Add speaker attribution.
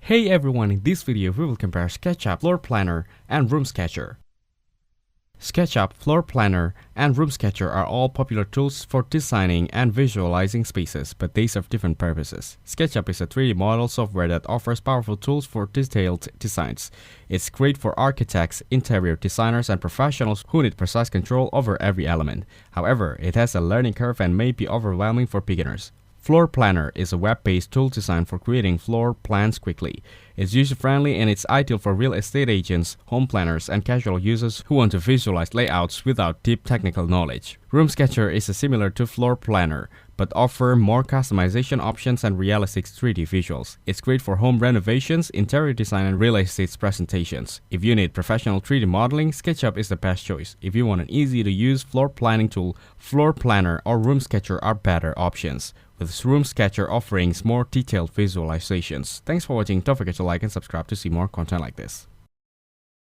Speaker 1: Hey everyone, in this video we will compare SketchUp, Floorplanner, and Roomsketcher. SketchUp, Floorplanner, and Roomsketcher are all popular tools for designing and visualizing spaces, but they serve different purposes. SketchUp is a 3D model software that offers powerful tools for detailed designs. It's great for architects, interior designers, and professionals who need precise control over every element. However, it has a learning curve and may be overwhelming for beginners. Floorplanner is a web-based tool designed for creating floor plans quickly. It's user-friendly and it's ideal for real estate agents, home planners, and casual users who want to visualize layouts without deep technical knowledge. Roomsketcher is similar to Floorplanner, but offers more customization options and realistic 3D visuals. It's great for home renovations, interior design, and real estate presentations. If you need professional 3D modeling, SketchUp is the best choice. If you want an easy-to-use floor planning tool, Floorplanner or Roomsketcher are better options, with Roomsketcher offering more detailed visualizations. Thanks for watching. Don't forget to like and subscribe to see more content like this.